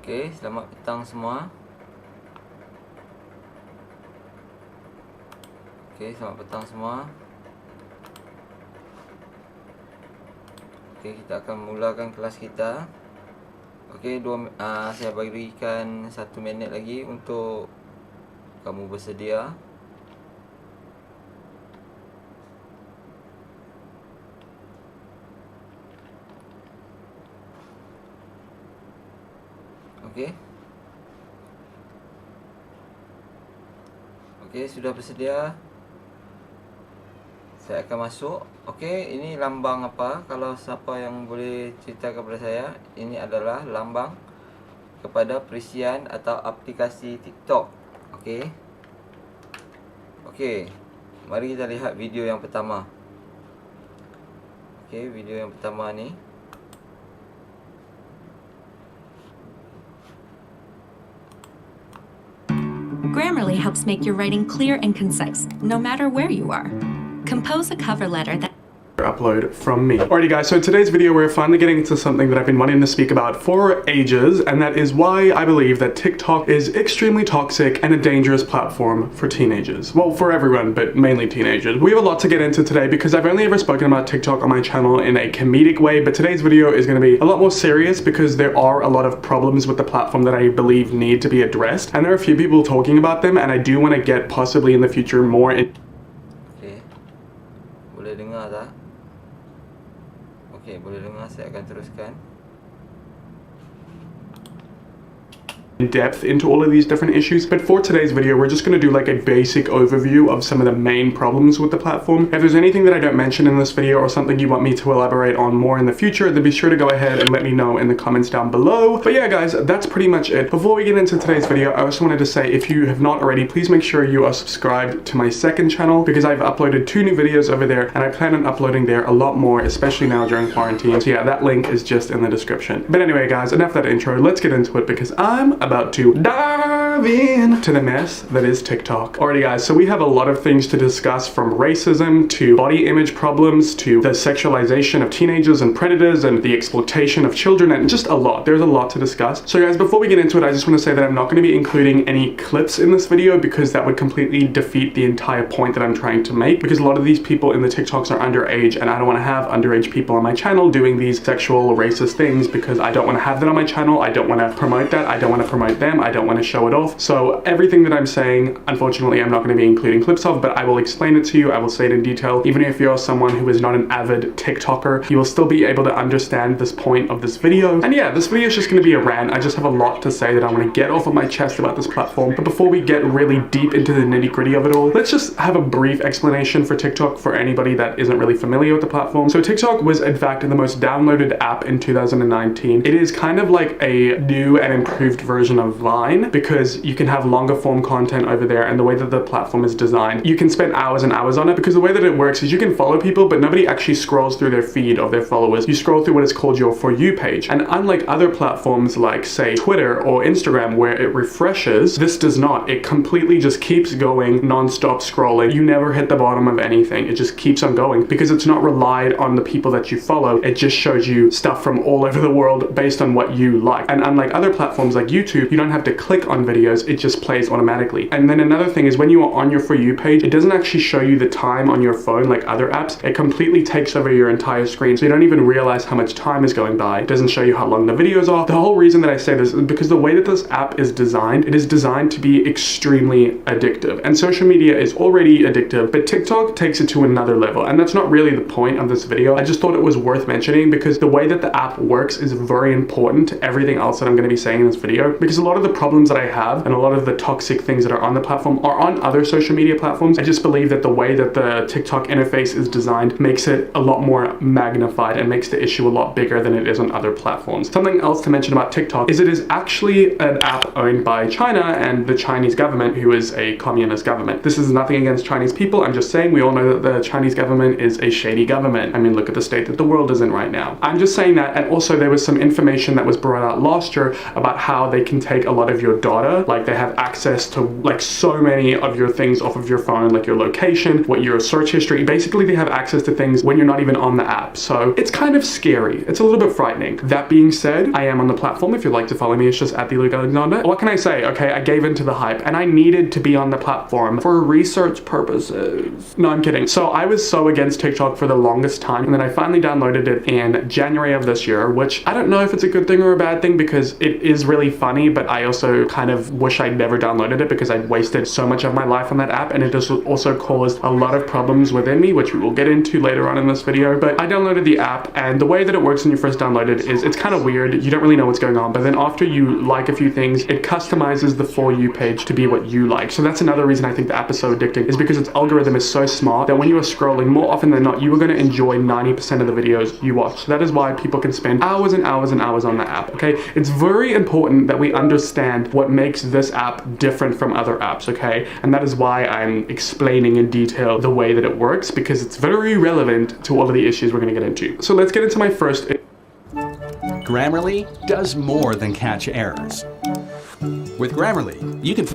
Okey, selamat petang semua. Okey, selamat petang semua. Okey, kita akan mulakan kelas kita. Okey, saya berikan 1 minit lagi untuk kamu bersedia. Okey. Okey, sudah bersedia? Saya akan masuk. Okey, ini lambang apa? Kalau siapa yang boleh cerita kepada saya, ini adalah lambang kepada perisian atau aplikasi TikTok. Okey. Okey. Mari kita lihat video yang pertama. Okey, video yang pertama ni. Grammarly helps make your writing clear and concise, no matter where you are. Compose a cover letter that upload from me. Alrighty guys, so in today's video we're finally getting into something that I've been wanting to speak about for ages, and that is why I believe that TikTok is extremely toxic and a dangerous platform for teenagers. Well, for everyone, but mainly teenagers. We have a lot to get into today because I've only ever spoken about TikTok on my channel in a comedic way, but today's video is going to be a lot more serious because there are a lot of problems with the platform that I believe need to be addressed, and there are a few people talking about them, and I do want to get possibly in the future more in Okey. Boleh dengar tak? Okey, boleh dengar, saya akan teruskan. depth into all of these different issues, but for today's video we're just going to do like a basic overview of some of the main problems with the platform. If there's anything that I don't mention in this video or something you want me to elaborate on more in the future, then be sure to go ahead and let me know in the comments down below. But yeah guys, that's pretty much it. Before we get into today's video, I also wanted to say, if you have not already, please make sure you are subscribed to my second channel, because I've uploaded 2 new videos over there and I plan on uploading there a lot more, especially now during quarantine. So yeah, that link is just in the description. But anyway guys, enough that intro, let's get into it because I'm about to dive in to the mess that is TikTok. Alrighty guys, so we have a lot of things to discuss, from racism to body image problems to the sexualization of teenagers and predators and the exploitation of children, and just a lot. There's a lot to discuss. So guys, before we get into it, I just want to say that I'm not going to be including any clips in this video because that would completely defeat the entire point that I'm trying to make, because a lot of these people in the TikToks are underage and I don't want to have underage people on my channel doing these sexual racist things, because I don't want to have that on my channel. I don't want to promote that. I don't want to promote them. I don't want to show it off. So everything that I'm saying, unfortunately, I'm not going to be including clips of, but I will explain it to you. I will say it in detail. Even if you're someone who is not an avid TikToker, you will still be able to understand this point of this video. And yeah, this video is just going to be a rant. I just have a lot to say that I want to get off of my chest about this platform. But before we get really deep into the nitty-gritty of it all, let's just have a brief explanation for TikTok for anybody that isn't really familiar with the platform. So TikTok was in fact the most downloaded app in 2019. It is kind of like a new and improved version of Vine, because you can have longer form content over there, and the way that the platform is designed, you can spend hours and hours on it, because the way that it works is you can follow people, but nobody actually scrolls through their feed of their followers. You scroll through what is called your For You page. And unlike other platforms like, say, Twitter or Instagram, where it refreshes, this does not. It completely just keeps going, non-stop scrolling. You never hit the bottom of anything. It just keeps on going because it's not relied on the people that you follow. It just shows you stuff from all over the world based on what you like. And unlike other platforms like YouTube, you don't have to click on videos, it just plays automatically. And then another thing is, when you are on your For You page, it doesn't actually show you the time on your phone like other apps. It completely takes over your entire screen, so you don't even realize how much time is going by. It doesn't show you how long the videos are. The whole reason that I say this is because the way that this app is designed, it is designed to be extremely addictive. And social media is already addictive, but TikTok takes it to another level. And that's not really the point of this video. I just thought it was worth mentioning because the way that the app works is very important to everything else that I'm going to be saying in this video, because a lot of the problems that I have and a lot of the toxic things that are on the platform are on other social media platforms. I just believe that the way that the TikTok interface is designed makes it a lot more magnified and makes the issue a lot bigger than it is on other platforms. Something else to mention about TikTok is it is actually an app owned by China and the Chinese government, who is a communist government. This is nothing against Chinese people. I'm just saying we all know that the Chinese government is a shady government. I mean, look at the state that the world is in right now. I'm just saying that. And also there was some information that was brought out last year about how they can take a lot of your data data. Like they have access to like so many of your things off of your phone, like your location, what your search history. Basically, they have access to things when you're not even on the app. So it's kind of scary. It's a little bit frightening. That being said, I am on the platform. If you'd like to follow me, it's just at the Luke Alexander. What can I say? Okay, I gave into the hype and I needed to be on the platform for research purposes. No, I'm kidding. So I was so against TikTok for the longest time, and then I finally downloaded it in January of this year, which I don't know if it's a good thing or a bad thing because it is really funny, but I also kind of wish I'd never downloaded it because I wasted so much of my life on that app, and it just also caused a lot of problems within me, which we will get into later on in this video. But I downloaded the app, and the way that it works when you first download it is it's kind of weird. You don't really know what's going on, but then after you like a few things, it customizes the For You page to be what you like. So that's another reason I think the app is so addicting, is because its algorithm is so smart that when you are scrolling, more often than not, you are going to enjoy 90% of the videos you watch. So that is why people can spend hours and hours and hours on the app, okay? It's very important that we understand what makes this app different from other apps, okay? And that is why I'm explaining in detail the way that it works, because it's very relevant to all of the issues we're going to get into. So let's get into my first. Grammarly does more than catch errors. With Grammarly, you can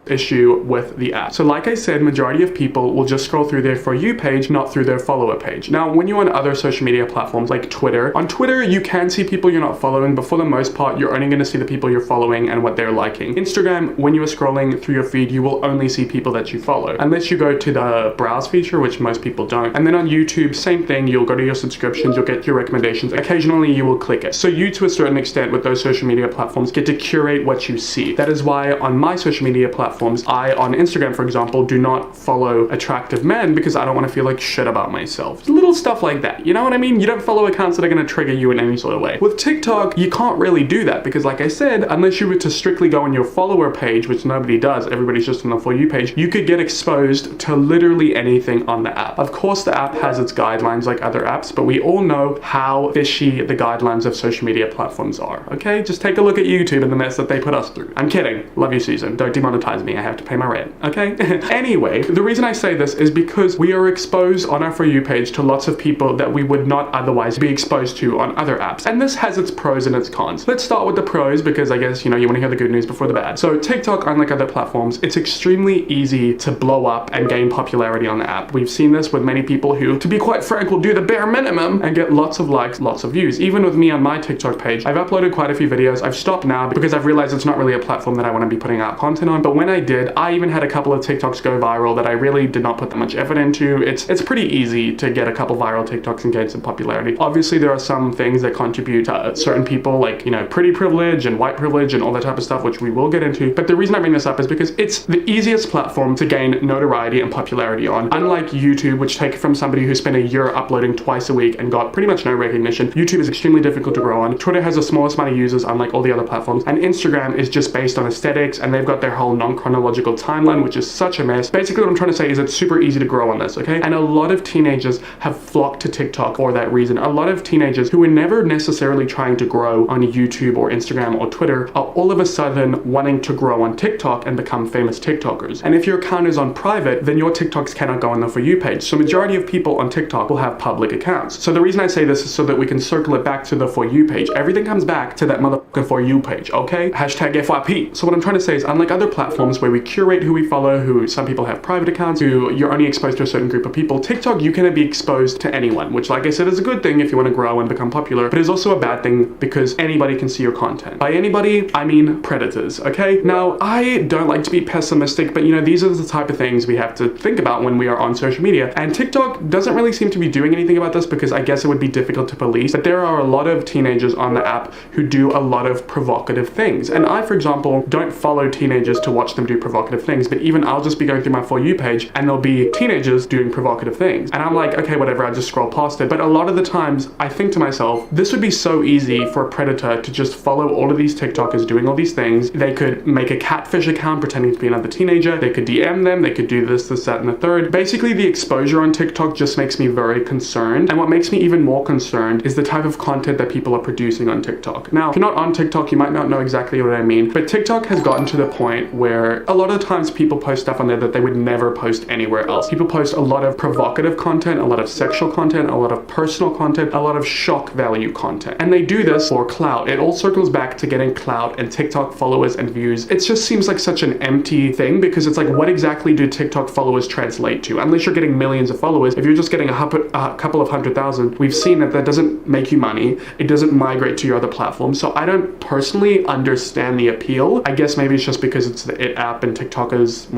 issue with the app. So like I said, majority of people will just scroll through their For You page, not through their follower page. Now, when you're on other social media platforms like Twitter, on Twitter, you can see people you're not following, but for the most part, you're only going to see the people you're following and what they're liking. Instagram, when you are scrolling through your feed, you will only see people that you follow, unless you go to the browse feature, which most people don't. And then on YouTube, same thing, you'll go to your subscriptions, you'll get your recommendations. Occasionally, you will click it. So you, to a certain extent, with those social media platforms, get to curate what you see. That is why on my social media platforms, I, on Instagram, for example, do not follow attractive men because I don't want to feel like shit about myself. Little stuff like that, you know what I mean? You don't follow accounts that are going to trigger you in any sort of way. With TikTok, you can't really do that because, like I said, unless you were to strictly go on your follower page, which nobody does, everybody's just on the For You page, you could get exposed to literally anything on the app. Of course, the app has its guidelines like other apps, but we all know how fishy the guidelines of social media platforms are, okay? Just take a look at YouTube and the mess that they put us through. I'm kidding. Love you, Susan. Don't demonetize me. I have to pay my rent, okay? Anyway, the reason I say this is because we are exposed on our For You page to lots of people that we would not otherwise be exposed to on other apps. And this has its pros and its cons. Let's start with the pros because I guess, you know, you want to hear the good news before the bad. So TikTok, unlike other platforms, it's extremely easy to blow up and gain popularity on the app. We've seen this with many people who, to be quite frank, will do the bare minimum and get lots of likes, lots of views. Even with me on my TikTok page, I've uploaded quite a few videos. I've stopped now because I've realized it's not really a platform that I want to be putting out content on. But when I did, I even had a couple of TikToks go viral that I really did not put that much effort into. It's pretty easy to get a couple viral TikToks and gain some popularity. Obviously, there are some things that contribute to certain people, like, you know, pretty privilege and white privilege and all that type of stuff, which we will get into. But the reason I bring this up is because it's the easiest platform to gain notoriety and popularity on. Unlike YouTube, which take it from somebody who spent a year uploading twice a week and got pretty much no recognition, YouTube is extremely difficult to grow on. Twitter has the smallest amount of users, unlike all the other platforms. And Instagram is just based on aesthetics, and they've got their whole non-chronological timeline, which is such a mess. Basically, what I'm trying to say is it's super easy to grow on this, okay? And a lot of teenagers have flocked to TikTok for that reason. A lot of teenagers who were never necessarily trying to grow on YouTube or Instagram or Twitter are all of a sudden wanting to grow on TikTok and become famous TikTokers. And if your account is on private, then your TikToks cannot go on the For You page. So majority of people on TikTok will have public accounts. So the reason I say this is so that we can circle it back to the For You page. Everything comes back to that motherfucking For You page, okay? Hashtag FYP. So what I'm trying to say is, unlike other platforms where we curate who we follow, who some people have private accounts, who you're only exposed to a certain group of people, TikTok, you can be exposed to anyone, which, like I said, is a good thing if you want to grow and become popular, but it's also a bad thing because anybody can see your content. By anybody, I mean predators, okay? Now, I don't like to be pessimistic, but you know, these are the type of things we have to think about when we are on social media. And TikTok doesn't really seem to be doing anything about this because I guess it would be difficult to police, but there are a lot of teenagers on the app who do a lot of provocative things. And I, for example, don't follow teenagers to watch them do provocative things, but even I'll just be going through my For You page and there'll be teenagers doing provocative things. And I'm like, okay, whatever, I just scroll past it. But a lot of the times I think to myself, this would be so easy for a predator to just follow all of these TikTokers doing all these things. They could make a catfish account pretending to be another teenager. They could DM them. They could do this, that, and the third. Basically, the exposure on TikTok just makes me very concerned. And what makes me even more concerned is the type of content that people are producing on TikTok. Now, if you're not on TikTok, you might not know exactly what I mean, but TikTok has gotten to the point where where a lot of times people post stuff on there that they would never post anywhere else. People post a lot of provocative content, a lot of sexual content, a lot of personal content, a lot of shock value content. And they do this for clout. It all circles back to getting clout and TikTok followers and views. It just seems like such an empty thing, because it's like, what exactly do TikTok followers translate to? Unless you're getting millions of followers, if you're just getting a couple of 100,000, we've seen that doesn't make you money. It doesn't migrate to your other platforms. So I don't personally understand the appeal. I guess maybe it's just because it's the it app and TikTokers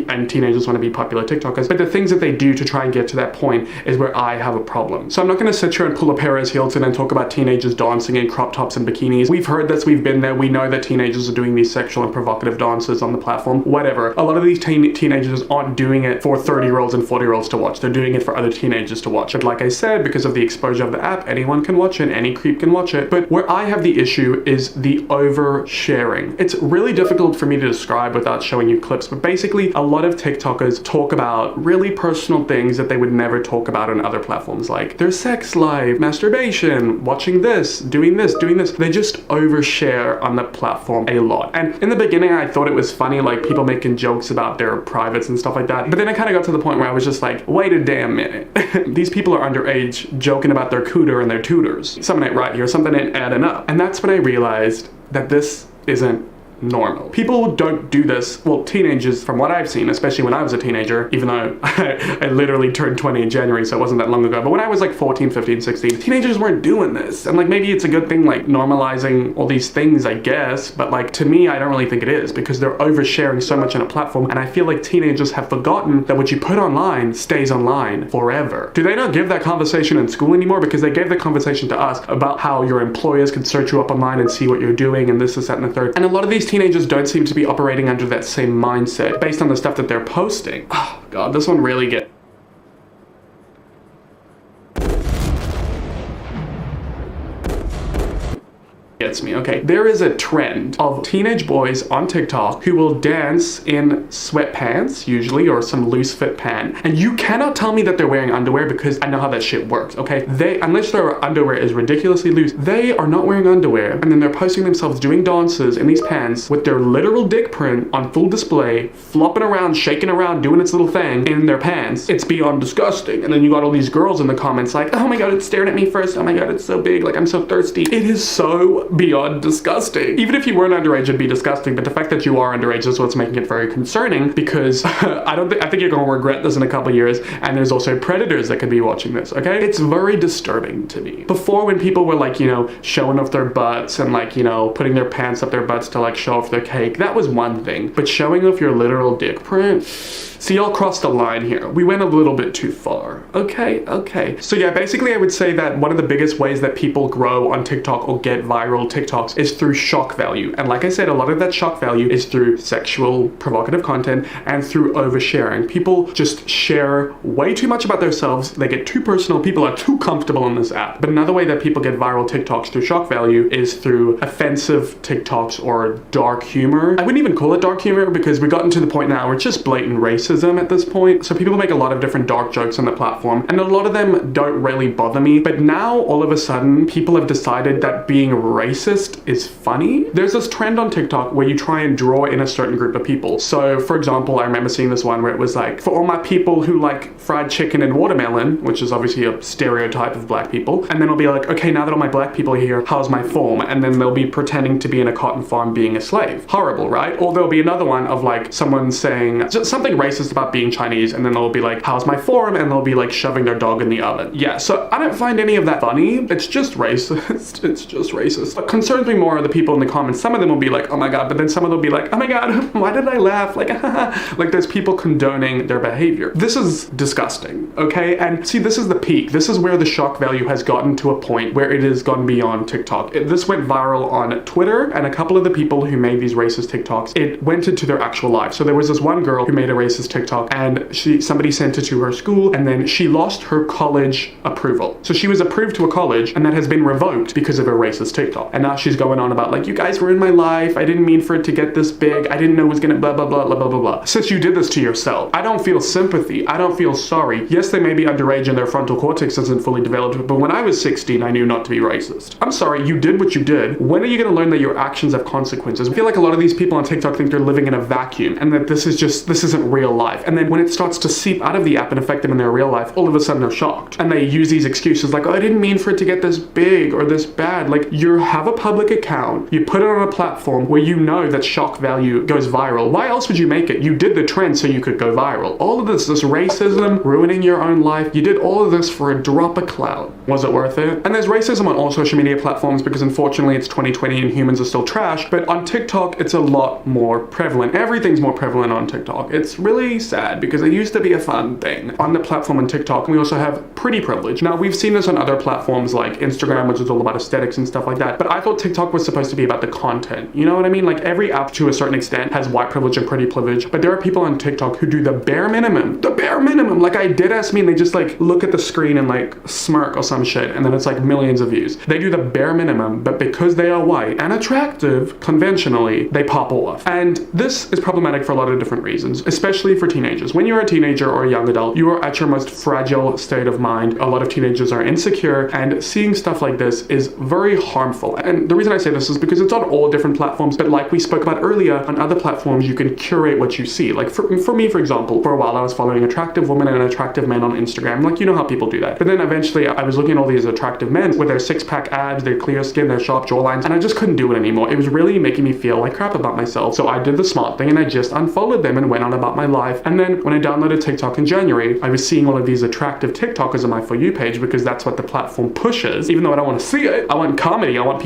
and teenagers want to be popular TikTokers. But the things that they do to try and get to that point is where I have a problem. So I'm not going to sit here and pull a Perez Hilton and talk about teenagers dancing in crop tops and bikinis. We've heard this, we've been there. We know that teenagers are doing these sexual and provocative dances on the platform. Whatever. A lot of these teenagers aren't doing it for 30-year-olds and 40-year-olds to watch. They're doing it for other teenagers to watch. But like I said, because of the exposure of the app, anyone can watch it, any creep can watch it. But where I have the issue is the oversharing. It's really difficult for me to describe without showing you clips, but basically a lot of TikTokers talk about really personal things that they would never talk about on other platforms, like their sex life, masturbation, watching this, doing this, doing this. They just overshare on the platform a lot. And in the beginning, I thought it was funny, like people making jokes about their privates and stuff like that. But then I kind of got to the point where I was just like, wait a damn minute. These people are underage joking about their cooter and their tutors. Something ain't right here, something ain't adding up. And that's when I realized that this isn't normal. People don't do this. Well, teenagers, from what I've seen, especially when I was a teenager, even though I literally turned 20 in January, so it wasn't that long ago, but when I was like 14, 15, 16, teenagers weren't doing this. And like, maybe it's a good thing, like normalizing all these things, I guess, but like to me, I don't really think it is, because they're oversharing so much on a platform, and I feel like teenagers have forgotten that what you put online stays online forever. Do they not give that conversation in school anymore? Because they gave the conversation to us about how your employers can search you up online and see what you're doing and this, that, and the third. And a lot of these teenagers don't seem to be operating under that same mindset based on the stuff that they're posting. Oh god, this one really gets me. Okay, there is a trend of teenage boys on TikTok who will dance in sweatpants, usually, or some loose fit pant, and you cannot tell me that they're wearing underwear, because I know how that shit works. Okay, unless their underwear is ridiculously loose, they are not wearing underwear, and then they're posting themselves doing dances in these pants with their literal dick print on full display, flopping around, shaking around, doing its little thing in their pants. It's beyond disgusting. And then you got all these girls in the comments like, oh my god, it's staring at me first, oh my god, it's so big, like I'm so thirsty. It is so beyond disgusting. Even if you weren't underage, it'd be disgusting, but the fact that you are underage is what's making it very concerning, because I think you're gonna regret this in a couple years, and there's also predators that could be watching this, okay? It's very disturbing to me. Before, when people were like, you know, showing off their butts and like, you know, putting their pants up their butts to like show off their cake, that was one thing. But showing off your literal dick print, see, y'all crossed the line here. We went a little bit too far. Okay. So yeah, basically I would say that one of the biggest ways that people grow on TikTok or get viral TikToks is through shock value. And like I said, a lot of that shock value is through sexual, provocative content and through oversharing. People just share way too much about themselves. They get too personal. People are too comfortable on this app. But another way that people get viral TikToks through shock value is through offensive TikToks or dark humor. I wouldn't even call it dark humor, because we've gotten to the point now where it's just blatant racism at this point. So people make a lot of different dark jokes on the platform, and a lot of them don't really bother me. But now all of a sudden people have decided that being racist is funny. There's this trend on TikTok where you try and draw in a certain group of people. So for example, I remember seeing this one where it was like, for all my people who like fried chicken and watermelon, which is obviously a stereotype of black people, and then it'll be like, okay, now that all my black people are here, how's my form? And then they'll be pretending to be in a cotton farm being a slave. Horrible, right? Or there'll be another one of like someone saying just something racist about being Chinese, and then they'll be like, how's my form? And they'll be like shoving their dog in the oven. Yeah, so I don't find any of that funny. It's just racist. It's just racist. What concerns me more are the people in the comments. Some of them will be like, oh my god, but then some of them will be like, oh my god, why did I laugh? Like, like there's people condoning their behavior. This is disgusting, okay? And see, this is the peak. This is where the shock value has gotten to a point where it has gone beyond TikTok. This went viral on Twitter, and a couple of the people who made these racist TikToks, it went into their actual life. So there was this one girl who made a racist TikTok, and somebody sent it to her school, and then she lost her college approval. So she was approved to a college, and that has been revoked because of a racist TikTok. And now she's going on about like, you guys ruined my life. I didn't mean for it to get this big. I didn't know it was gonna blah, blah, blah, blah, blah, blah, blah. Since you did this to yourself, I don't feel sympathy. I don't feel sorry. Yes, they may be underage and their frontal cortex isn't fully developed, but when I was 16, I knew not to be racist. I'm sorry, you did what you did. When are you gonna learn that your actions have consequences? I feel like a lot of these people on TikTok think they're living in a vacuum and that this isn't real life. And then when it starts to seep out of the app and affect them in their real life, all of a sudden they're shocked. And they use these excuses like, oh, I didn't mean for it to get this big or this bad. Like, you have a public account, you put it on a platform where you know that shock value goes viral. Why else would you make it? You did the trend so you could go viral. All of this racism, ruining your own life, you did all of this for a drop of clout. Was it worth it? And there's racism on all social media platforms because unfortunately it's 2020 and humans are still trash, but on TikTok it's a lot more prevalent. Everything's more prevalent on TikTok. It's really sad because it used to be a fun thing. On the platform on TikTok, we also have pretty privilege. Now, we've seen this on other platforms like Instagram, which is all about aesthetics and stuff like that, but I thought TikTok was supposed to be about the content. You know what I mean? Like, every app to a certain extent has white privilege and pretty privilege, but there are people on TikTok who do the bare minimum. The bare minimum! Like, I deadass mean they just like look at the screen and like smirk or some shit, and then it's like millions of views. They do the bare minimum, but because they are white and attractive, conventionally, they pop off. And this is problematic for a lot of different reasons, especially for teenagers. When you're a teenager or a young adult, you are at your most fragile state of mind. A lot of teenagers are insecure, and seeing stuff like this is very harmful. And the reason I say this is because it's on all different platforms, but like we spoke about earlier, on other platforms you can curate what you see. Like for me, for example, for a while I was following attractive women and attractive men on Instagram. Like, you know how people do that. But then eventually I was looking at all these attractive men with their six-pack abs, their clear skin, their sharp jawlines, and I just couldn't do it anymore. It was really making me feel like crap about myself. So I did the smart thing and I just unfollowed them and went on about my life. And then when I downloaded TikTok in January, I was seeing all of these attractive TikTokers on my For You page because that's what the platform pushes. Even though I don't want to see it, I want comedy, I want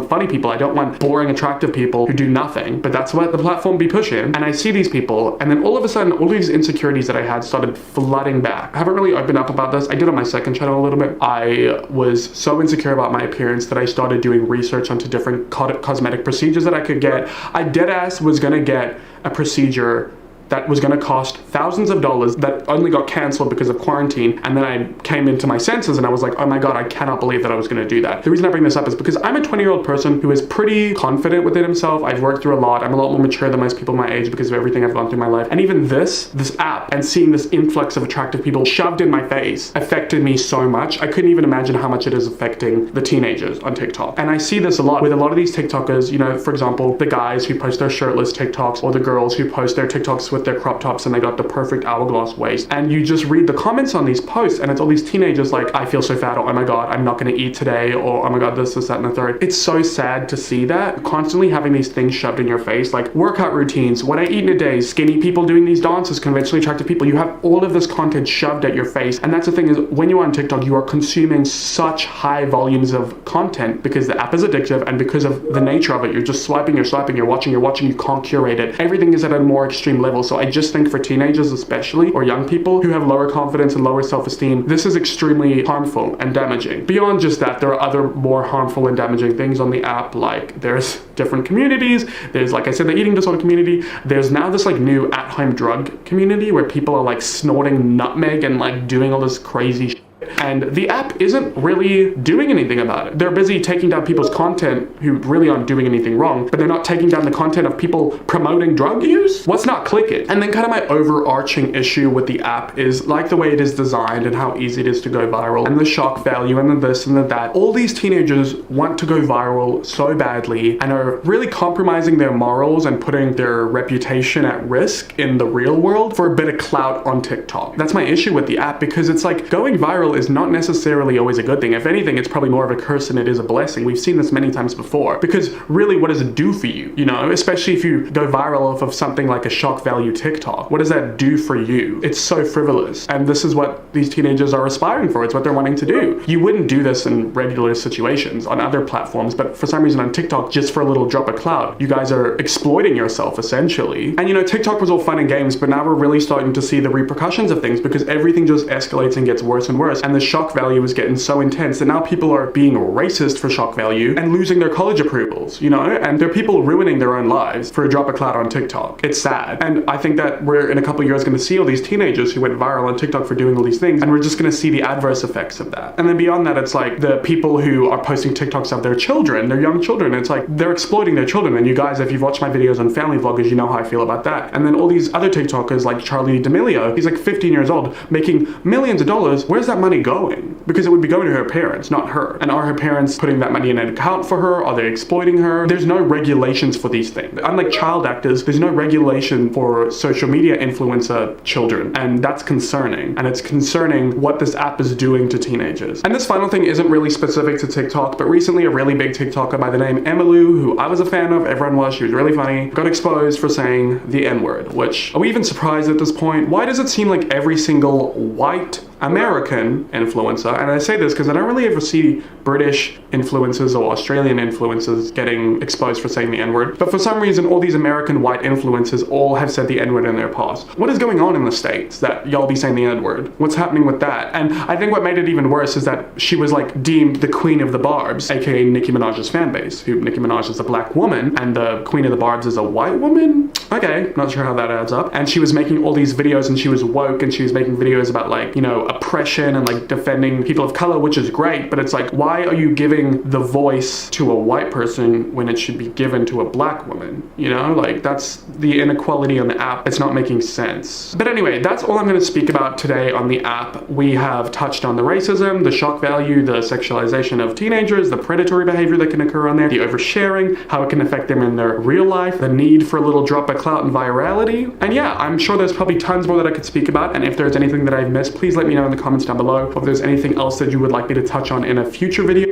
funny people, I don't want boring attractive people who do nothing, but that's what the platform be pushing. And I see these people, and then all of a sudden all these insecurities that I had started flooding back. I haven't really opened up about this. I did on my second channel a little bit. I was so insecure about my appearance that I started doing research onto different cosmetic procedures that I could get. I deadass was gonna get a procedure that was going to cost thousands of dollars that only got canceled because of quarantine. And then I came into my senses and I was like, oh my God, I cannot believe that I was going to do that. The reason I bring this up is because I'm a 20-year-old person who is pretty confident within himself. I've worked through a lot. I'm a lot more mature than most people my age because of everything I've gone through my life. And even this app and seeing this influx of attractive people shoved in my face affected me so much. I couldn't even imagine how much it is affecting the teenagers on TikTok. And I see this a lot with a lot of these TikTokers, you know, for example, the guys who post their shirtless TikToks or the girls who post their TikToks with their crop tops and they got the perfect hourglass waist. And you just read the comments on these posts and it's all these teenagers like, I feel so fat, or oh my God, I'm not gonna eat today, or oh my God, this, that, and the third. It's so sad to see that. Constantly having these things shoved in your face, like workout routines, what I eat in a day, skinny people doing these dances, conventionally attractive people. You have all of this content shoved at your face. And that's the thing is, when you're on TikTok, you are consuming such high volumes of content because the app is addictive and because of the nature of it. You're just swiping, you're watching, you can't curate it. Everything is at a more extreme level. So I just think for teenagers especially, or young people who have lower confidence and lower self-esteem, this is extremely harmful and damaging. Beyond just that, there are other more harmful and damaging things on the app, like there's different communities. There's, like I said, the eating disorder community. There's now this like new at-home drug community where people are like snorting nutmeg and like doing all this crazy shit. And the app isn't really doing anything about it. They're busy taking down people's content who really aren't doing anything wrong, but they're not taking down the content of people promoting drug use. Let's not click it. And then kind of my overarching issue with the app is like the way it is designed and how easy it is to go viral and the shock value and the this and the that. All these teenagers want to go viral so badly and are really compromising their morals and putting their reputation at risk in the real world for a bit of clout on TikTok. That's my issue with the app, because it's like going viral is not necessarily always a good thing. If anything, it's probably more of a curse than it is a blessing. We've seen this many times before, because really, what does it do for you? You know, especially if you go viral off of something like a shock value TikTok, what does that do for you? It's so frivolous. And this is what these teenagers are aspiring for. It's what they're wanting to do. You wouldn't do this in regular situations on other platforms, but for some reason on TikTok, just for a little drop of clout, you guys are exploiting yourself essentially. And you know, TikTok was all fun and games, but now we're really starting to see the repercussions of things because everything just escalates and gets worse and worse. And the shock value is getting so intense that now people are being racist for shock value and losing their college approvals, you know? And there are people ruining their own lives for a drop of clout on TikTok. It's sad. And I think that we're in a couple of years going to see all these teenagers who went viral on TikTok for doing all these things, and we're just going to see the adverse effects of that. And then beyond that, it's like the people who are posting TikToks of their children, their young children, it's like they're exploiting their children. And you guys, if you've watched my videos on family vloggers, you know how I feel about that. And then all these other TikTokers like Charlie D'Amelio, he's like 15 years old, making millions of dollars. Where's that money going? Because it would be going to her parents, not her. And are her parents putting that money in an account for her? Are they exploiting her? There's no regulations for these things. Unlike child actors, there's no regulation for social media influencer children. And that's concerning. And it's concerning what this app is doing to teenagers. And this final thing isn't really specific to TikTok, but recently a really big TikToker by the name Emilu, who I was a fan of, everyone was, she was really funny, got exposed for saying the N-word, which, are we even surprised at this point? Why does it seem like every single white American influencer, and I say this because I don't really ever see British influencers or Australian influencers getting exposed for saying the N-word, but for some reason all these American white influencers all have said the N-word in their past. What is going on in the States that y'all be saying the N-word? What's happening with that? And I think what made it even worse is that she was like deemed the Queen of the Barbs, aka Nicki Minaj's fan base, who Nicki Minaj is a black woman and the Queen of the Barbs is a white woman? Okay, not sure how that adds up. And she was making all these videos and she was woke and she was making videos about like, you know, oppression and like defending people of color, which is great, but it's like, why are you giving the voice to a white person when it should be given to a black woman? You know, like that's the inequality on the app. It's not making sense. But anyway, that's all I'm going to speak about today on the app. We have touched on the racism, the shock value, the sexualization of teenagers, the predatory behavior that can occur on there, the oversharing, how it can affect them in their real life, the need for a little drop of clout and virality. And yeah, I'm sure there's probably tons more that I could speak about, and if there's anything that I've missed, please let me know in the comments down below, or if there's anything else that you would like me to touch on in a future video.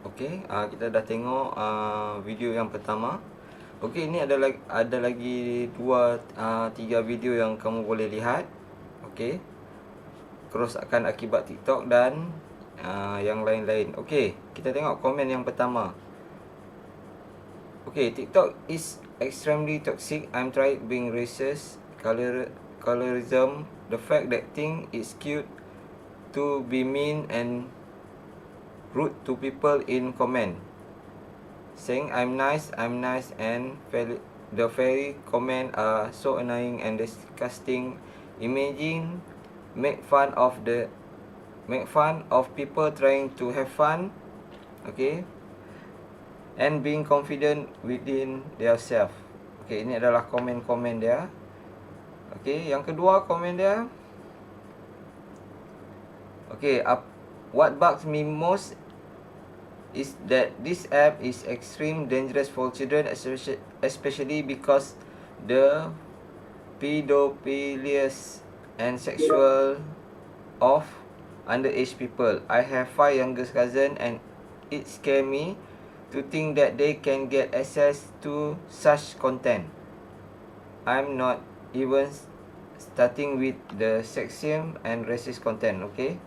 Okay, kita dah tengok video yang pertama. Okay, ini ada lagi 2-3 video yang kamu boleh lihat. Okay, kerosakan akibat TikTok dan yang lain-lain. Okay, kita tengok komen yang pertama. Okay, TikTok is extremely toxic. I'm tired being racist, colorism, the fact that thing is cute to be mean and rude to people in comment, saying I'm nice and the very comment are so annoying and disgusting. Imagine make fun of people trying to have fun, okay, and being confident within themselves. Okay, ini adalah komen-komen dia. Okay, yang kedua komen dia. Okay, what bugs me most is that this app is extreme dangerous for children, especially because the pedophiles and sexual of underage people. I have 5 younger cousins and it scares me to think that they can get access to such content. I'm not even starting with the sexism and racist content. Okay.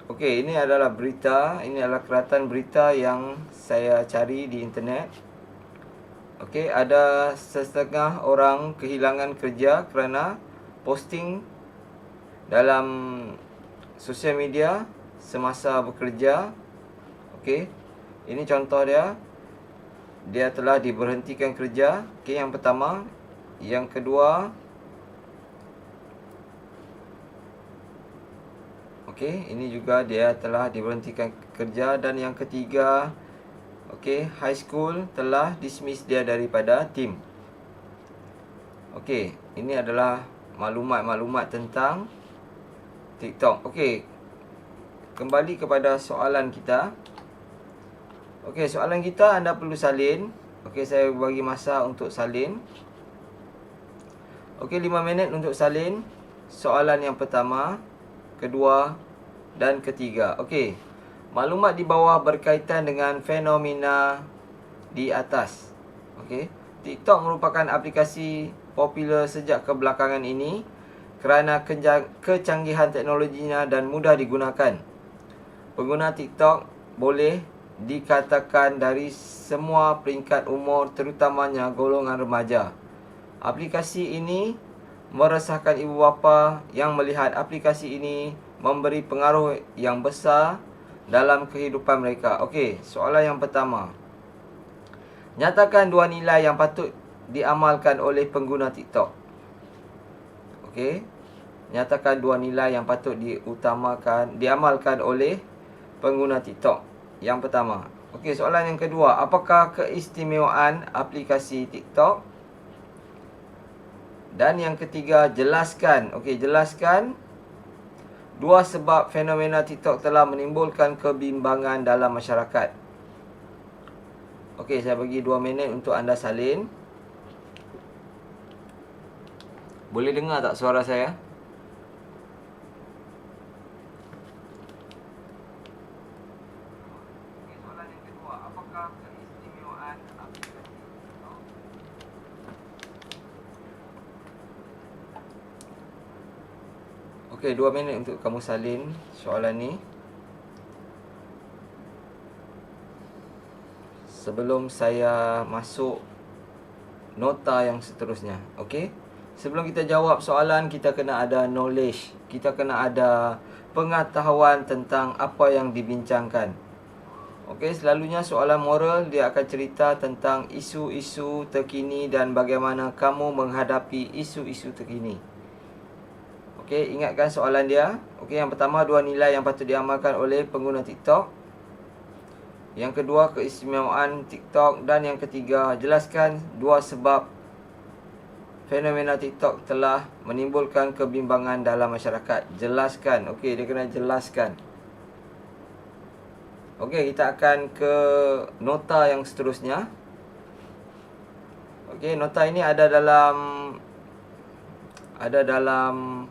Okay, ini adalah berita. Ini adalah keratan berita yang saya cari di internet. Okay, ada setengah orang kehilangan kerja kerana posting dalam sosial media semasa bekerja. Okay, ini contoh dia. Dia telah diberhentikan kerja. Okay, yang pertama. Yang kedua, okey, ini juga dia telah diberhentikan kerja. Dan yang ketiga, okey, high school telah dismiss dia daripada tim. Okey, ini adalah maklumat-maklumat tentang TikTok. Okey, kembali kepada soalan kita. Okey, soalan kita, anda perlu salin. Okey, saya bagi masa untuk salin. Okey, 5 minit untuk salin soalan yang pertama, kedua dan ketiga. Okey, maklumat di bawah berkaitan dengan fenomena di atas. Okey, TikTok merupakan aplikasi popular sejak kebelakangan ini kerana kecanggihan teknologinya dan mudah digunakan. Pengguna TikTok boleh dikatakan dari semua peringkat umur, terutamanya golongan remaja. Aplikasi ini meresahkan ibu bapa yang melihat aplikasi ini memberi pengaruh yang besar dalam kehidupan mereka. Okey, soalan yang pertama. Nyatakan 2 nilai yang patut diamalkan oleh pengguna TikTok. Okey. Nyatakan 2 nilai yang patut diamalkan oleh pengguna TikTok. Yang pertama. Okey, soalan yang kedua. Apakah keistimewaan aplikasi TikTok? Dan yang ketiga, jelaskan. Okey, jelaskan 2 sebab fenomena TikTok telah menimbulkan kebimbangan dalam masyarakat. Okey, saya bagi 2 minit untuk anda salin. Boleh dengar tak suara saya? Okey, soalan yang kedua. Apakah keistimewaan aplikasi TikTok? Okey, 2 minit untuk kamu salin soalan ni. Sebelum saya masuk nota yang seterusnya. Okey. Sebelum kita jawab soalan, kita kena ada knowledge. Kita kena ada pengetahuan tentang apa yang dibincangkan. Okey, selalunya soalan moral dia akan cerita tentang isu-isu terkini dan bagaimana kamu menghadapi isu-isu terkini. Okey, ingatkan soalan dia. Okey, yang pertama, 2 nilai yang patut diamalkan oleh pengguna TikTok. Yang kedua, keistimewaan TikTok. Dan yang ketiga, jelaskan 2 sebab fenomena TikTok telah menimbulkan kebimbangan dalam masyarakat. Jelaskan. Okey, dia kena jelaskan. Okey, kita akan ke nota yang seterusnya. Okey, nota ini ada dalam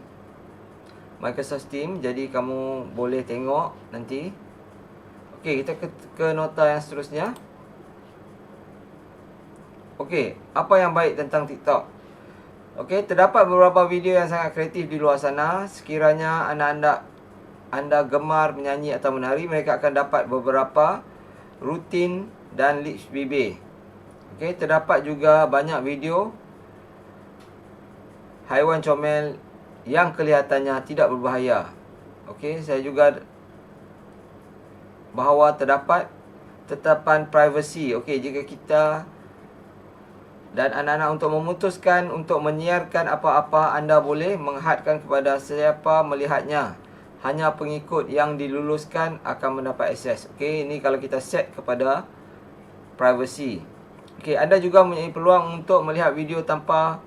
Microsoft Team. Jadi kamu boleh tengok nanti. Okey, kita ke nota yang seterusnya. Okey, apa yang baik tentang TikTok? Okey, terdapat beberapa video yang sangat kreatif di luar sana. Sekiranya anda gemar menyanyi atau menari, mereka akan dapat beberapa rutin dan lips bibir. Okey, terdapat juga banyak video haiwan comel yang kelihatannya tidak berbahaya. Okey, saya juga bahawa terdapat tetapan privasi. Okey, jika kita dan anak-anak untuk memutuskan untuk menyiarkan apa-apa, anda boleh menghadkan kepada siapa melihatnya. Hanya pengikut yang diluluskan akan mendapat akses. Okey, ini kalau kita set kepada privacy. Okey, anda juga mempunyai peluang untuk melihat video tanpa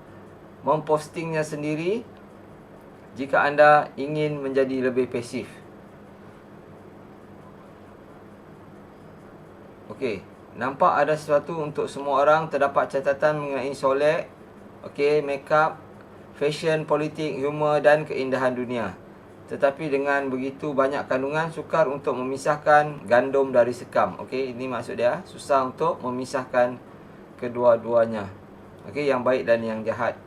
mempostingnya sendiri jika anda ingin menjadi lebih pasif. Okey, nampak ada sesuatu untuk semua orang. Terdapat catatan mengenai solek, okey, makeup, fashion, politik, humor dan keindahan dunia. Tetapi dengan begitu banyak kandungan, sukar untuk memisahkan gandum dari sekam. Okey, ini maksud dia, susah untuk memisahkan kedua-duanya. Okey, yang baik dan yang jahat.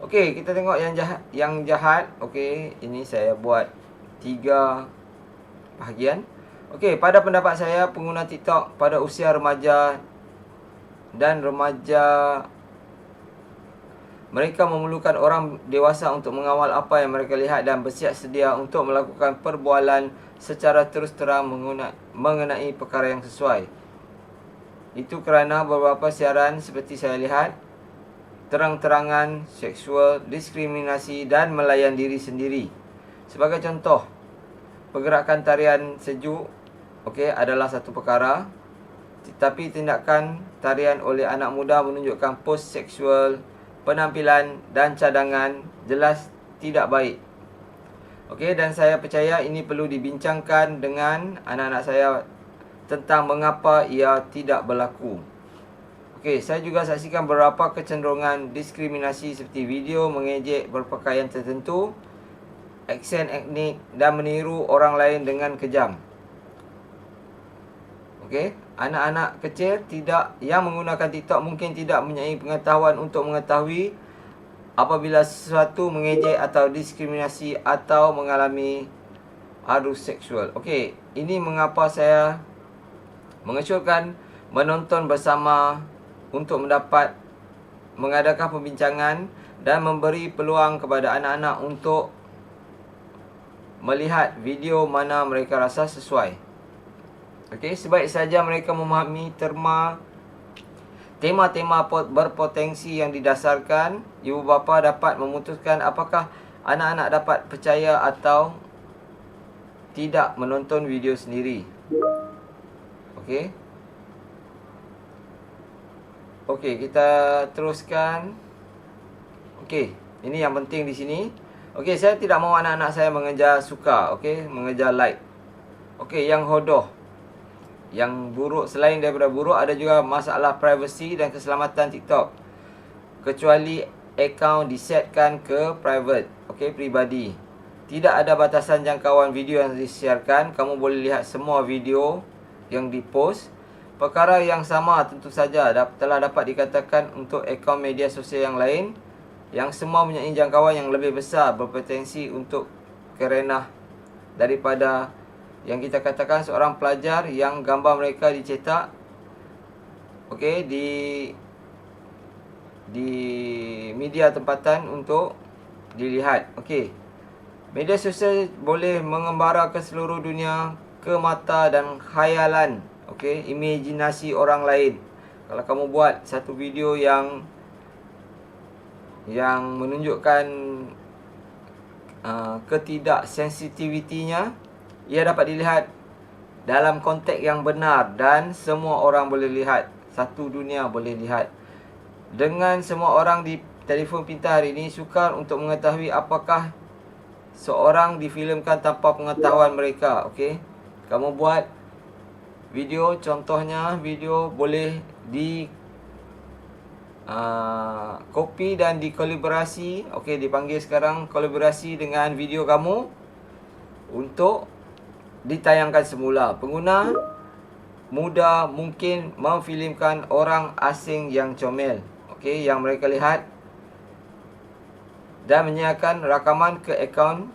Okey, kita tengok yang jahat. Okey, ini saya buat 3 bahagian. Okey, pada pendapat saya, pengguna TikTok pada usia remaja dan remaja, mereka memerlukan orang dewasa untuk mengawal apa yang mereka lihat dan bersiap sedia untuk melakukan perbualan secara terus terang mengenai perkara yang sesuai. Itu kerana beberapa siaran seperti saya lihat, terang-terangan, seksual, diskriminasi dan melayan diri sendiri. Sebagai contoh, pergerakan tarian sejuk, okey, adalah satu perkara. Tetapi tindakan tarian oleh anak muda menunjukkan pos seksual, penampilan dan cadangan jelas tidak baik. Okey, dan saya percaya ini perlu dibincangkan dengan anak-anak saya tentang mengapa ia tidak berlaku. Okey, saya juga saksikan beberapa kecenderungan diskriminasi seperti video mengejek berpakaian tertentu, aksen etnik dan meniru orang lain dengan kejam. Okey, anak-anak kecil yang menggunakan TikTok mungkin tidak mempunyai pengetahuan untuk mengetahui apabila sesuatu mengejek atau diskriminasi atau mengalami arus seksual. Okey, ini mengapa saya mengesyorkan menonton bersama untuk mengadakan pembincangan dan memberi peluang kepada anak-anak untuk melihat video mana mereka rasa sesuai. Okey, sebaik saja mereka memahami tema-tema berpotensi yang didasarkan, ibu bapa dapat memutuskan apakah anak-anak dapat percaya atau tidak menonton video sendiri. Okey. Okey, kita teruskan. Okey, ini yang penting di sini. Okey, saya tidak mahu anak-anak saya mengejar suka, okey, mengejar like. Okey, yang hodoh. Yang buruk, selain daripada buruk, ada juga masalah privacy dan keselamatan TikTok. Kecuali akaun disetkan ke private, okey, peribadi. Tidak ada batasan jangkauan video yang disiarkan. Kamu boleh lihat semua video yang dipost. Perkara yang sama tentu saja telah dapat dikatakan untuk akaun media sosial yang lain, yang semua mempunyai jangkauan yang lebih besar, berpotensi untuk kerenah daripada yang kita katakan seorang pelajar yang gambar mereka dicetak, okey, di media tempatan untuk dilihat. Okey, media sosial boleh mengembara ke seluruh dunia, ke mata dan khayalan, okey, imajinasi orang lain. Kalau kamu buat satu video yang menunjukkan ketidaksensitivitinya, ia dapat dilihat dalam konteks yang benar dan semua orang boleh lihat. Satu dunia boleh lihat. Dengan semua orang di telefon pintar hari ini sukar untuk mengetahui apakah seorang difilmkan tanpa pengetahuan mereka. Okey, kamu buat video, contohnya video boleh di copy dan dikolaborasi. Okey, dipanggil sekarang kolaborasi dengan video kamu untuk ditayangkan semula. Pengguna muda mungkin memfilmkan orang asing yang comel, okey, yang mereka lihat, dan menyiarkan rakaman ke akaun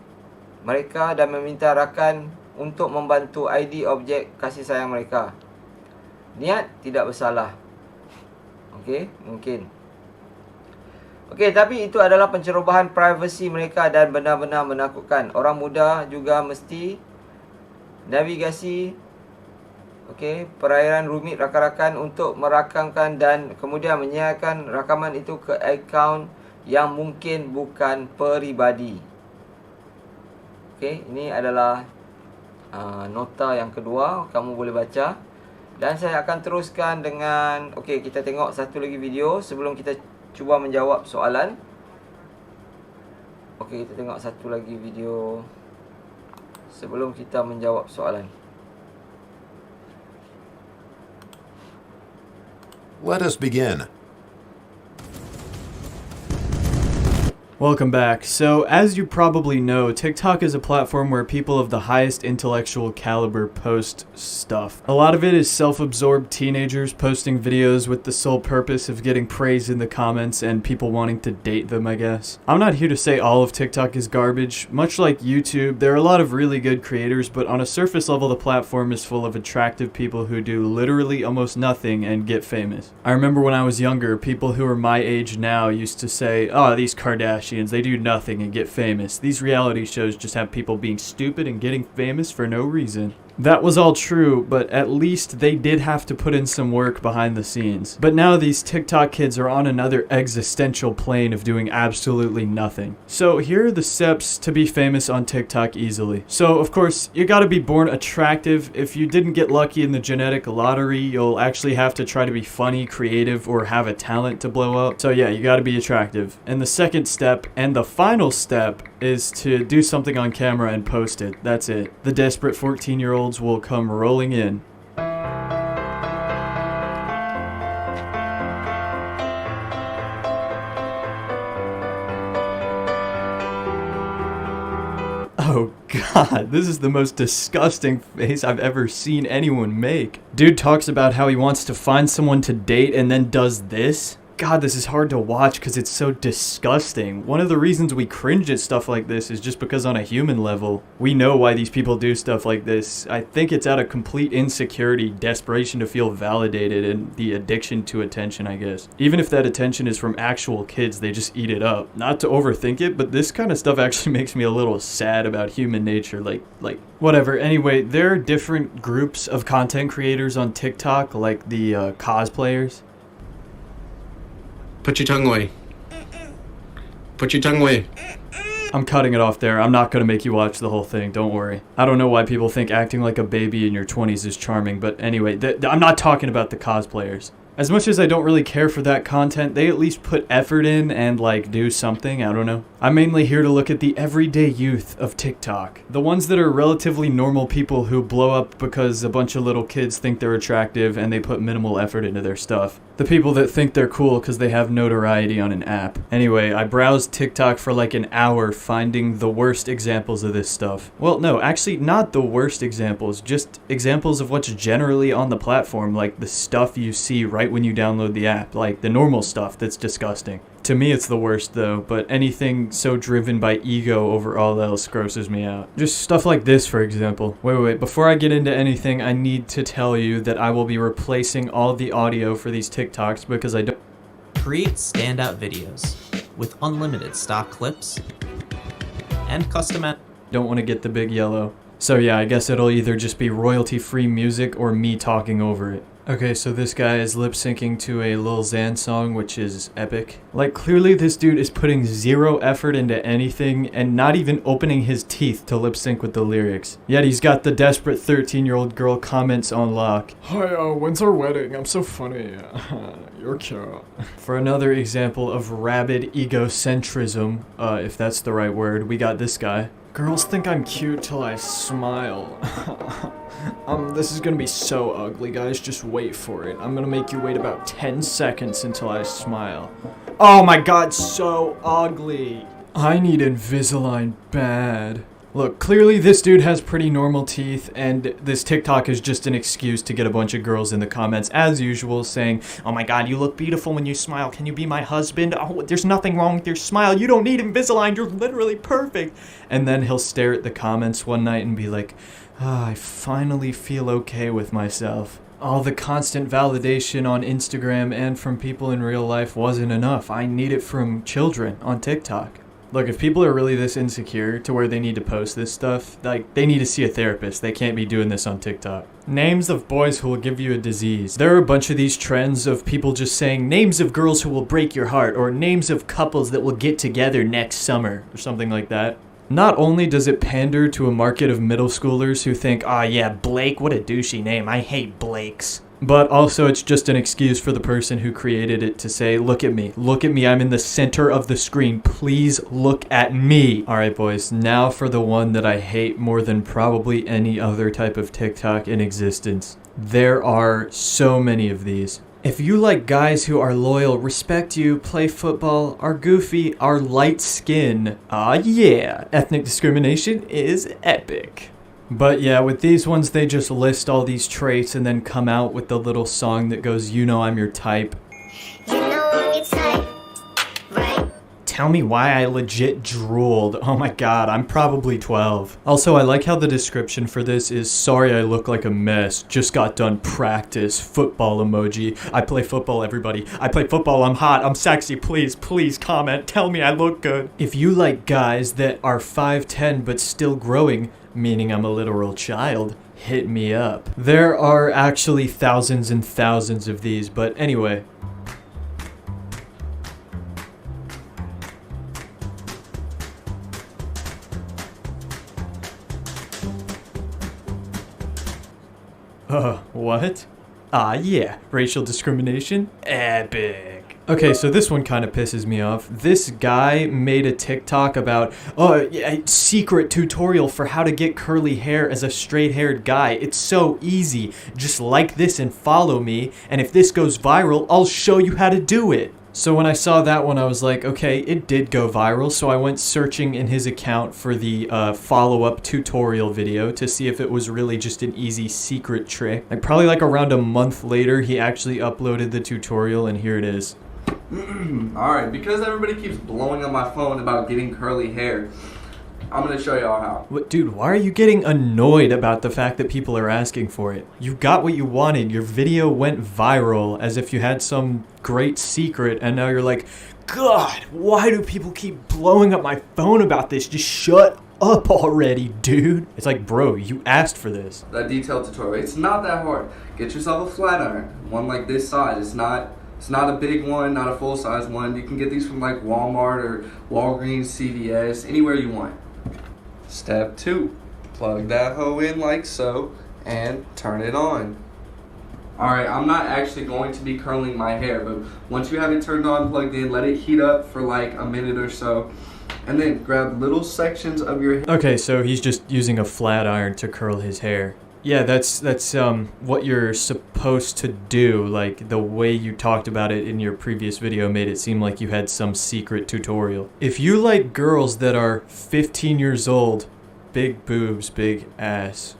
mereka dan meminta rakan untuk membantu ID objek kasih sayang mereka. Niat tidak bersalah. Okey, mungkin. Okey, tapi itu adalah pencerobohan privasi mereka dan benar-benar menakutkan. Orang muda juga mesti navigasi, okey, perairan rumit rakan-rakan untuk merakamkan dan kemudian menyiarkan rakaman itu ke akaun yang mungkin bukan peribadi. Okey, ini adalah nota yang kedua, kamu boleh baca. Dan saya akan teruskan dengan, okey, kita tengok satu lagi video sebelum kita cuba menjawab soalan. Okey, kita tengok satu lagi video sebelum kita menjawab soalan. Let us begin. Welcome back. So, as you probably know, TikTok is a platform where people of the highest intellectual caliber post stuff. A lot of it is self-absorbed teenagers posting videos with the sole purpose of getting praise in the comments and people wanting to date them, I guess. I'm not here to say all of TikTok is garbage. Much like YouTube, there are a lot of really good creators, but on a surface level, the platform is full of attractive people who do literally almost nothing and get famous. I remember when I was younger, people who are my age now used to say, "Oh, these Kardashians, they do nothing and get famous. These reality shows just have people being stupid and getting famous for no reason." That was all true, but at least they did have to put in some work behind the scenes. But now these TikTok kids are on another existential plane of doing absolutely nothing. So here are the steps to be famous on TikTok easily. So of course, you gotta be born attractive. If you didn't get lucky in the genetic lottery, you'll actually have to try to be funny, creative, or have a talent to blow up. So yeah, you gotta be attractive. And the second step, and the final step, is to do something on camera and post it. That's it. The desperate 14-year-olds will come rolling in. Oh god, this is the most disgusting face I've ever seen anyone make. Dude talks about how he wants to find someone to date and then does this. God, this is hard to watch because it's so disgusting. One of the reasons we cringe at stuff like this is just because on a human level, we know why these people do stuff like this. I think it's out of complete insecurity, desperation to feel validated, and the addiction to attention, I guess. Even if that attention is from actual kids, they just eat it up. Not to overthink it, but this kind of stuff actually makes me a little sad about human nature. Like, whatever. Anyway, there are different groups of content creators on TikTok, like the cosplayers. Put your tongue away. Put your tongue away. I'm cutting it off there. I'm not going to make you watch the whole thing. Don't worry. I don't know why people think acting like a baby in your 20s is charming, but anyway, I'm not talking about the cosplayers. As much as I don't really care for that content, they at least put effort in and, like, do something. I don't know. I'm mainly here to look at the everyday youth of TikTok. The ones that are relatively normal people who blow up because a bunch of little kids think they're attractive and they put minimal effort into their stuff. The people that think they're cool because they have notoriety on an app. Anyway, I browsed TikTok for like an hour finding the worst examples of this stuff. Well, no, actually not the worst examples, just examples of what's generally on the platform, like the stuff you see right when you download the app, like the normal stuff that's disgusting. To me, it's the worst though, but anything so driven by ego over all else grosses me out. Just stuff like this, for example. Wait, before I get into anything, I need to tell you that I will be replacing all the audio for these TikToks because I don't... Create standout videos with unlimited stock clips and custom don't want to get the big yellow. So yeah, I guess it'll either just be royalty-free music or me talking over it. Okay, so this guy is lip-syncing to a Lil Xan song, which is epic. Like, clearly this dude is putting zero effort into anything and not even opening his teeth to lip-sync with the lyrics. Yet he's got the desperate 13-year-old girl comments on lock. Hi, when's our wedding? I'm so funny. You're cute. For another example of rabid egocentrism, if that's the right word, we got this guy. Girls think I'm cute till I smile. This is gonna be so ugly, guys. Just wait for it. I'm gonna make you wait about 10 seconds until I smile. Oh my god, so ugly. I need Invisalign bad. Look, clearly this dude has pretty normal teeth, and this TikTok is just an excuse to get a bunch of girls in the comments, as usual, saying, "Oh my god, you look beautiful when you smile. Can you be my husband? Oh, there's nothing wrong with your smile. You don't need Invisalign. You're literally perfect." And then he'll stare at the comments one night and be like, I finally feel okay with myself. All the constant validation on Instagram and from people in real life wasn't enough. I need it from children on TikTok. Look, if people are really this insecure to where they need to post this stuff, like, they need to see a therapist. They can't be doing this on TikTok. Names of boys who will give you a disease. There are a bunch of these trends of people just saying names of girls who will break your heart, or names of couples that will get together next summer, or something like that. Not only does it pander to a market of middle schoolers who think, "Ah, yeah, Blake, what a douchey name. I hate Blakes." But also it's just an excuse for the person who created it to say, look at me, I'm in the center of the screen, please look at me. Alright boys, now for the one that I hate more than probably any other type of TikTok in existence. There are so many of these. If you like guys who are loyal, respect you, play football, are goofy, are light skin, yeah, ethnic discrimination is epic. But yeah, with these ones, they just list all these traits and then come out with the little song that goes, "You know I'm your type." You know I'm your type, right? Tell me why I legit drooled. Oh my god, I'm probably 12. Also, I like how the description for this is, "Sorry I look like a mess, just got done practice, football emoji. I play football, everybody. I play football, I'm hot, I'm sexy, please comment, tell me I look good." If you like guys that are 5'10" but still growing, meaning I'm a literal child, hit me up. There are actually thousands and thousands of these, but anyway. What? Ah, yeah, racial discrimination? Epic. Okay, so this one kind of pisses me off. This guy made a TikTok about, a secret tutorial for how to get curly hair as a straight-haired guy. It's so easy. Just like this and follow me, and if this goes viral, I'll show you how to do it. So when I saw that one, I was like, okay, it did go viral, so I went searching in his account for the follow-up tutorial video to see if it was really just an easy secret trick. Like, probably like around a month later, he actually uploaded the tutorial, and here it is. Alright, because everybody keeps blowing up my phone about getting curly hair, I'm gonna show y'all how. What, dude, why are you getting annoyed about the fact that people are asking for it? You got what you wanted. Your video went viral as if you had some great secret, and now you're like, God, why do people keep blowing up my phone about this? Just shut up already, dude. It's like, bro, you asked for this. That detailed tutorial, it's not that hard. Get yourself a flat iron, one like this size. It's not a big one, not a full-size one. You can get these from like Walmart or Walgreens, CVS, anywhere you want. Step 2, plug that hoe in like so and turn it on. Alright, I'm not actually going to be curling my hair, but once you have it turned on, plugged in, let it heat up for like a minute or so, and then grab little sections of your hair. Okay, so he's just using a flat iron to curl his hair. Yeah, that's what you're supposed to do. Like, the way you talked about it in your previous video made it seem like you had some secret tutorial. If you like girls that are 15 years old, big boobs, big ass,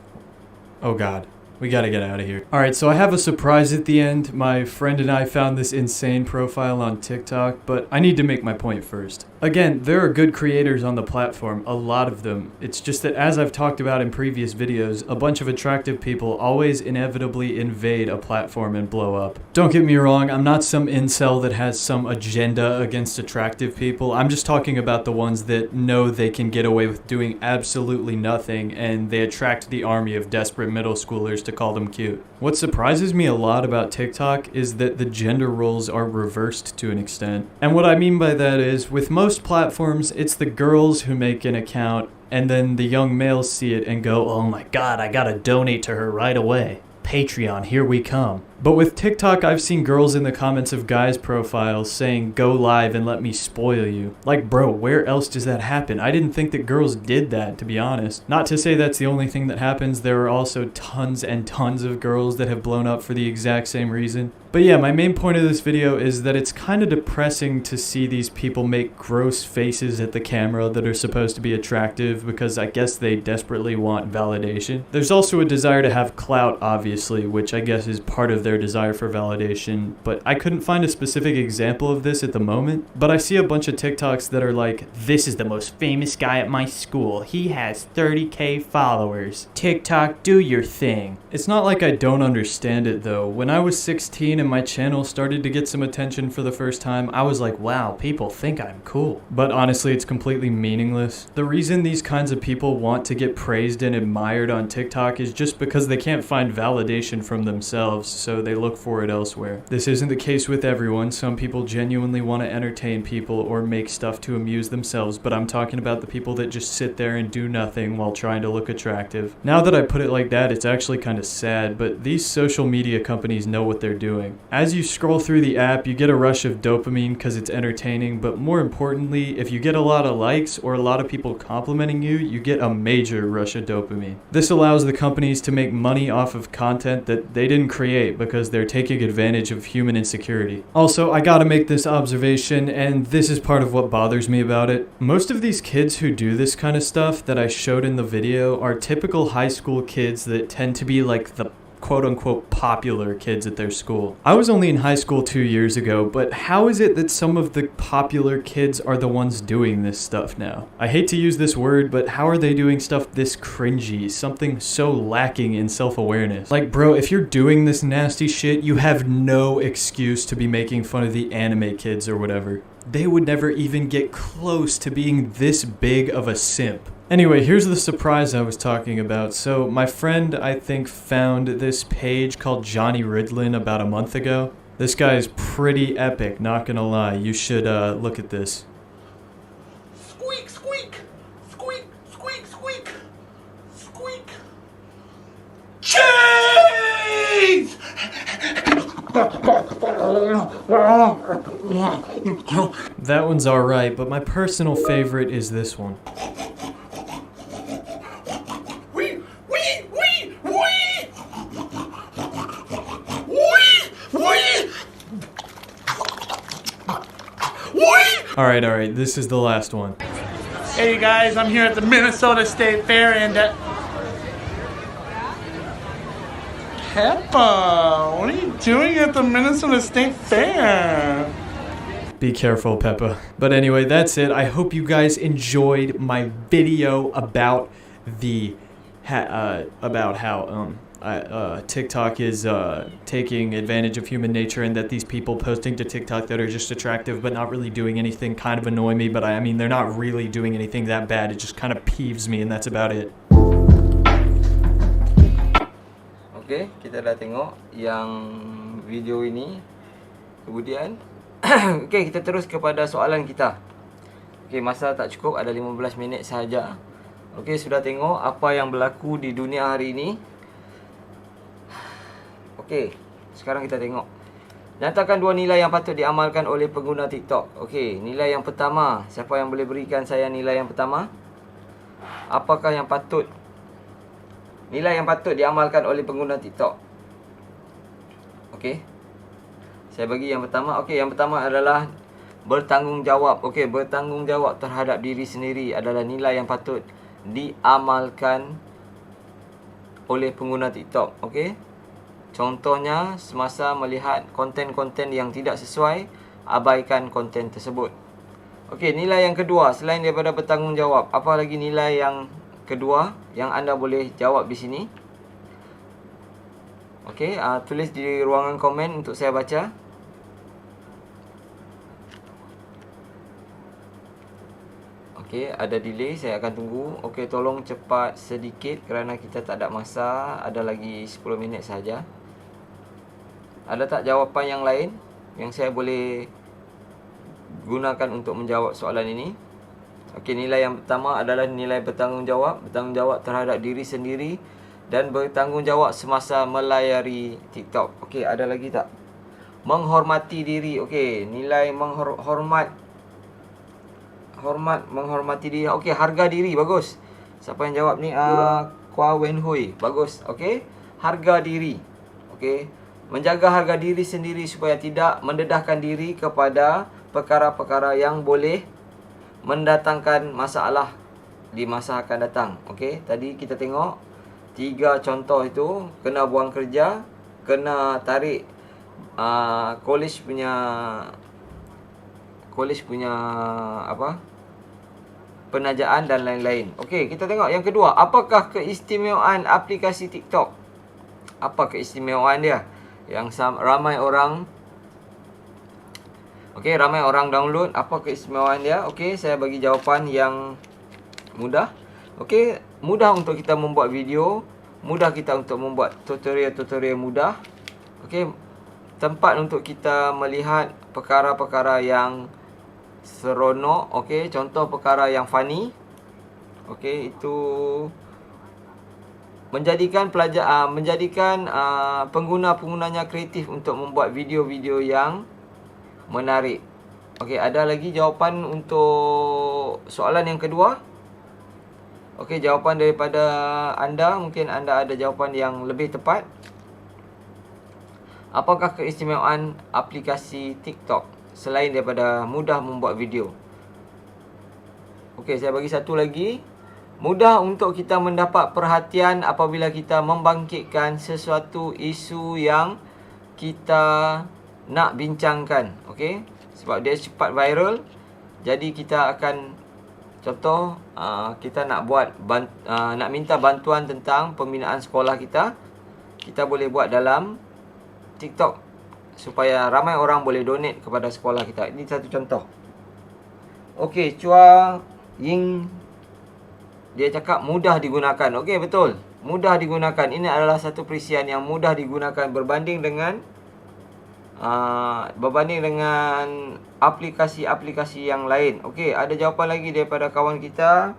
oh god, we gotta get out of here. Alright, so I have a surprise at the end. My friend and I found this insane profile on TikTok, but I need to make my point first. Again, there are good creators on the platform, a lot of them. It's just that, as I've talked about in previous videos, a bunch of attractive people always inevitably invade a platform and blow up. Don't get me wrong, I'm not some incel that has some agenda against attractive people. I'm just talking about the ones that know they can get away with doing absolutely nothing, and they attract the army of desperate middle schoolers to call them cute. What surprises me a lot about TikTok is that the gender roles are reversed to an extent. And what I mean by that is, with most platforms, it's the girls who make an account, and then the young males see it and go, oh my god, I gotta donate to her right away. Patreon, here we come. But with TikTok, I've seen girls in the comments of guys' profiles saying, go live and let me spoil you. Like, bro, where else does that happen? I didn't think that girls did that, to be honest. Not to say that's the only thing that happens. There are also tons and tons of girls that have blown up for the exact same reason. But yeah, my main point of this video is that it's kind of depressing to see these people make gross faces at the camera that are supposed to be attractive because I guess they desperately want validation. There's also a desire to have clout, obviously, which I guess is part of their desire for validation, but I couldn't find a specific example of this at the moment. But I see a bunch of TikToks that are like, this is the most famous guy at my school. He has 30K followers. TikTok, do your thing. It's not like I don't understand it though. When I was 16 and my channel started to get some attention for the first time, I was like, wow, people think I'm cool. But honestly, it's completely meaningless. The reason these kinds of people want to get praised and admired on TikTok is just because they can't find validation from themselves, so they look for it elsewhere. This isn't the case with everyone. Some people genuinely want to entertain people or make stuff to amuse themselves, but I'm talking about the people that just sit there and do nothing while trying to look attractive. Now that I put it like that, it's actually kind of sad, but these social media companies know what they're doing. As you scroll through the app, you get a rush of dopamine because it's entertaining, but more importantly, if you get a lot of likes or a lot of people complimenting you, you get a major rush of dopamine. This allows the companies to make money off of content that they didn't create because they're taking advantage of human insecurity. Also, I gotta make this observation, and this is part of what bothers me about it. Most of these kids who do this kind of stuff that I showed in the video are typical high school kids that tend to be like the quote-unquote popular kids at their school. I was only in high school 2 years ago, but how is it that some of the popular kids are the ones doing this stuff now? I hate to use this word, but how are they doing stuff this cringy, something so lacking in self-awareness? Like, bro, if you're doing this nasty shit, you have no excuse to be making fun of the anime kids or whatever. They would never even get close to being this big of a simp. Anyway, here's the surprise I was talking about. So my friend, I think, found this page called Johnny Ridlin about a month ago. This guy is pretty epic, not gonna lie. You should look at this. Squeak, squeak, squeak, squeak, squeak, squeak. Cheese! That one's alright, but my personal favorite is this one. Alright, this is the last one. Hey guys, I'm here at the Minnesota State Fair and Peppa, what are you doing at the Minnesota State Fair? Be careful, Peppa. But anyway, that's it. I hope you guys enjoyed my video about the about how TikTok is taking advantage of human nature, and that these people posting to TikTok that are just attractive but not really doing anything kind of annoy me. But I mean, they're not really doing anything that bad. It just kind of peeves me, and that's about it. Okay, kita dah tengok yang video ini. Kemudian okay, kita terus kepada soalan kita. Okay, masa tak cukup, ada 15 minit sahaja. Okay, sudah tengok apa yang berlaku di dunia hari ini. Okay, sekarang kita tengok. Nyatakan dua nilai yang patut diamalkan oleh pengguna TikTok. Okay, nilai yang pertama. Siapa yang boleh berikan saya nilai yang pertama? Apakah yang patut? Nilai yang patut diamalkan oleh pengguna TikTok. Okay, saya bagi yang pertama. Okay, yang pertama adalah bertanggungjawab. Okay, bertanggungjawab terhadap diri sendiri adalah nilai yang patut diamalkan oleh pengguna TikTok. Okay, contohnya semasa melihat konten-konten yang tidak sesuai, abaikan konten tersebut. Okay, nilai yang kedua selain daripada bertanggungjawab, apa lagi nilai yang kedua yang anda boleh jawab di sini? Okay, tulis di ruangan komen untuk saya baca. Okay, ada delay, saya akan tunggu. Okay, tolong cepat sedikit kerana kita tak ada masa. Ada lagi 10 minit sahaja. Ada tak jawapan yang lain yang saya boleh gunakan untuk menjawab soalan ini? Okay, nilai yang pertama adalah nilai bertanggungjawab. Bertanggungjawab terhadap diri sendiri dan bertanggungjawab semasa melayari TikTok. Okay, ada lagi tak? Menghormati diri. Okay, nilai menghormati diri. Okey, harga diri, bagus. Siapa yang jawab ni? Kwa Wen Hui, bagus. Okey, harga diri. Okey, menjaga harga diri sendiri supaya tidak mendedahkan diri kepada perkara-perkara yang boleh mendatangkan masalah di masa akan datang. Okey, tadi kita tengok 3 contoh itu. Kena buang kerja, kena tarik college punya apa? Penajaan dan lain-lain. Okey, kita tengok yang kedua. Apakah keistimewaan aplikasi TikTok? Apa keistimewaan dia? Yang ramai orang ramai orang download. Apa keistimewaan dia? Okey, saya bagi jawapan yang mudah. Okey, mudah untuk kita membuat video, mudah kita untuk membuat tutorial-tutorial mudah. Okey, tempat untuk kita melihat perkara-perkara yang seronok. Okey, contoh perkara yang funny. Okey, itu menjadikan pengguna-penggunanya kreatif untuk membuat video-video yang menarik. Okey, ada lagi jawapan untuk soalan yang kedua? Okey, jawapan daripada anda, mungkin anda ada jawapan yang lebih tepat. Apakah keistimewaan aplikasi TikTok selain daripada mudah membuat video? Okey, saya bagi satu lagi. Mudah untuk kita mendapat perhatian apabila kita membangkitkan sesuatu isu yang kita nak bincangkan. Okey, sebab dia cepat viral. Jadi kita akan contoh kita nak nak minta bantuan tentang pembinaan sekolah kita. Kita boleh buat dalam TikTok supaya ramai orang boleh donate kepada sekolah kita. Ini satu contoh. Okey, Chua Ying dia cakap mudah digunakan. Okey, betul. Mudah digunakan. Ini adalah satu perisian yang mudah digunakan berbanding dengan aplikasi-aplikasi yang lain. Okey, ada jawapan lagi daripada kawan kita.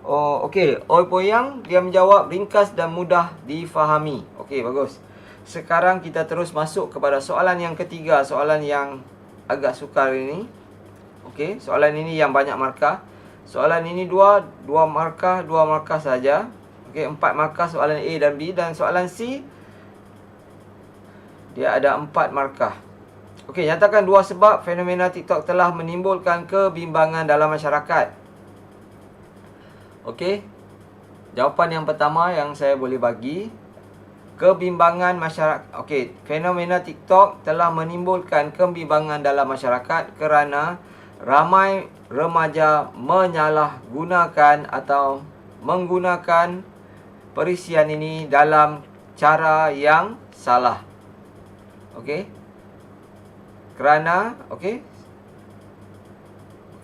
Oh, okey. Oi Poyang dia menjawab ringkas dan mudah difahami. Okey, bagus. Sekarang kita terus masuk kepada soalan yang ketiga. Soalan yang agak sukar ini. Okey, soalan ini yang banyak markah. Soalan ini dua markah saja. Okey, 4 markah soalan A dan B, dan soalan C dia ada 4 markah. Okey, nyatakan 2 sebab fenomena TikTok telah menimbulkan kebimbangan dalam masyarakat. Okey, jawapan yang pertama yang saya boleh bagi, kebimbangan masyarakat. Okey, fenomena TikTok telah menimbulkan kebimbangan dalam masyarakat kerana ramai remaja menyalahgunakan atau menggunakan perisian ini dalam cara yang salah. Okey. Kerana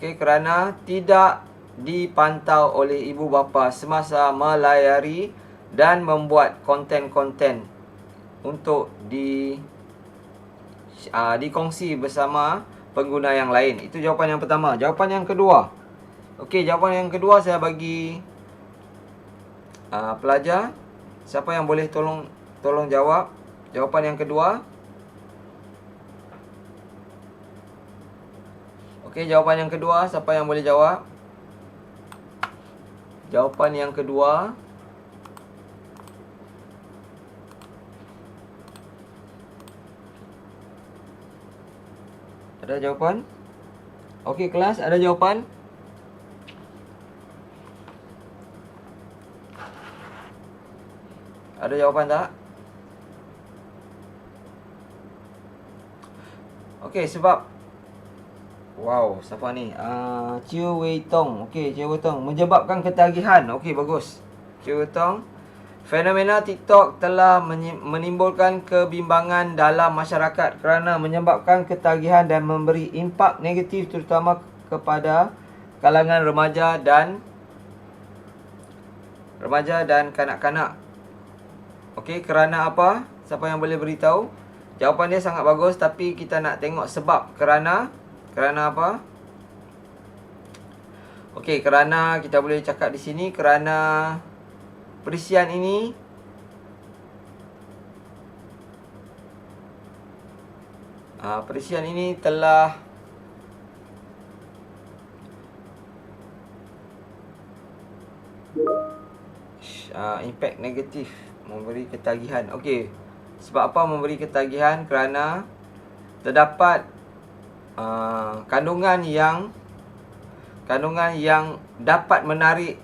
kerana tidak dipantau oleh ibu bapa semasa melayari dan membuat konten-konten untuk dikongsi bersama pengguna yang lain. Itu jawapan yang pertama. Jawapan yang kedua. Okey, jawapan yang kedua saya bagi pelajar. Siapa yang boleh tolong jawab jawapan yang kedua? Okey, jawapan yang kedua, siapa yang boleh jawab? Jawapan yang kedua. Ada jawapan? Okey, kelas, ada jawapan? Ada jawapan tak? Okey, sebab wow, siapa ni? Ciu Wei Tong. Okey, Ciu Wei Tong menyebabkan ketagihan. Okey, bagus. Ciu Wei Tong. Fenomena TikTok telah menimbulkan kebimbangan dalam masyarakat kerana menyebabkan ketagihan dan memberi impak negatif terutama kepada kalangan remaja dan kanak-kanak. Okey, kerana apa? Siapa yang boleh beritahu? Jawapan dia sangat bagus tapi kita nak tengok sebab. Kerana apa? Okey, kerana kita boleh cakap di sini kerana perisian ini telah impak negatif, memberi ketagihan. Okey, sebab apa memberi ketagihan? Kerana terdapat kandungan yang dapat menarik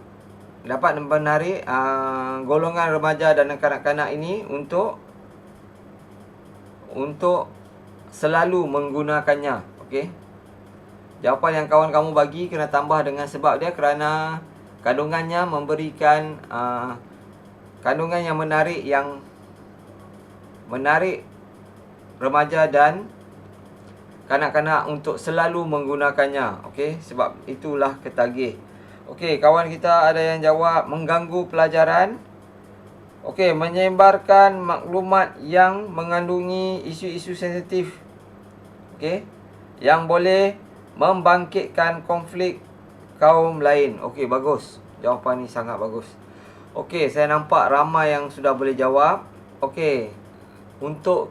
golongan remaja dan kanak-kanak ini untuk selalu menggunakannya. Okey. Jawapan yang kawan kamu bagi kena tambah dengan sebab dia kerana kandungannya memberikan kandungan yang menarik remaja dan kanak-kanak untuk selalu menggunakannya. Okey, sebab itulah ketagih. Okey, kawan kita ada yang jawab mengganggu pelajaran. Okey, menyebarkan maklumat yang mengandungi isu-isu sensitif. Okey, yang boleh membangkitkan konflik kaum lain. Okey, bagus. Jawapan ni sangat bagus. Okey, saya nampak ramai yang sudah boleh jawab. Okey, untuk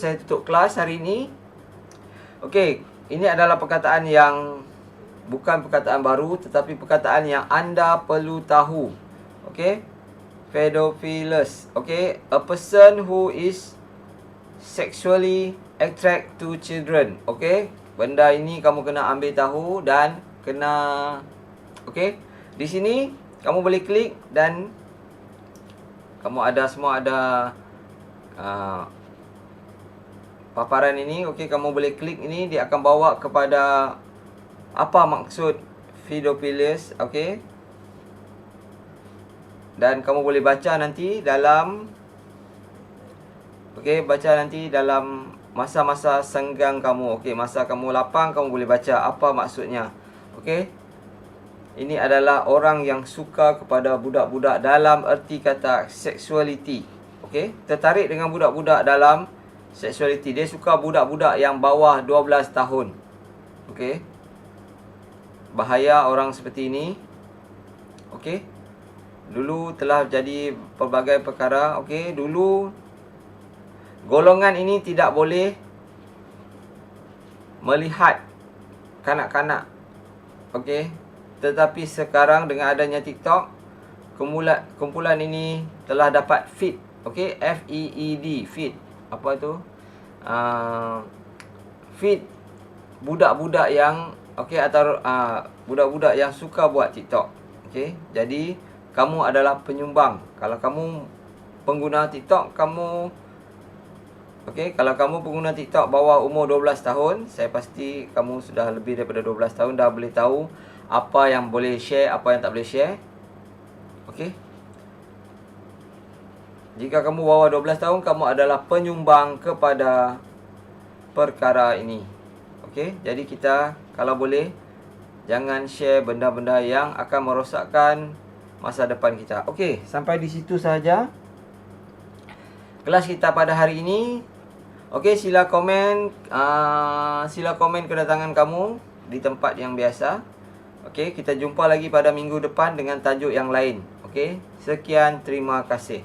saya tutup kelas hari ini. Okey, ini adalah perkataan yang bukan perkataan baru tetapi perkataan yang anda perlu tahu. Okey. Pedophilus. Okey, a person who is sexually attracted to children. Okey, benda ini kamu kena ambil tahu dan kena okey. Di sini kamu boleh klik dan kamu semua ada paparan ini. Okey, kamu boleh klik ini, dia akan bawa kepada apa maksud pedophilus. Okey, dan kamu boleh baca nanti dalam masa-masa senggang kamu. Okey, masa kamu lapang kamu boleh baca apa maksudnya. Okey, ini adalah orang yang suka kepada budak-budak dalam erti kata sexuality. Okey, tertarik dengan budak-budak dalam sexuality. Dia suka budak-budak yang bawah 12 tahun. Okey, bahaya orang seperti ini. Okey, dulu telah jadi pelbagai perkara. Okey, dulu golongan ini tidak boleh melihat kanak-kanak. Okey, tetapi sekarang dengan adanya TikTok, kumpulan ini telah dapat feed. Okey, FEED, feed. Apa tu? Feed budak-budak yang atau budak-budak yang suka buat TikTok. Okey, jadi kamu adalah penyumbang. Kalau kamu pengguna TikTok kamu, okey, kalau kamu pengguna TikTok bawah umur 12 tahun, saya pasti kamu sudah lebih daripada 12 tahun, dah boleh tahu apa yang boleh share, apa yang tak boleh share. Okey. Jika kamu bawah 12 tahun, kamu adalah penyumbang kepada perkara ini. Okey, jadi kita kalau boleh jangan share benda-benda yang akan merosakkan masa depan kita. Okey, sampai di situ sahaja kelas kita pada hari ini. Okey, sila komen kedatangan kamu di tempat yang biasa. Okey, kita jumpa lagi pada minggu depan dengan tajuk yang lain. Okey, sekian, terima kasih.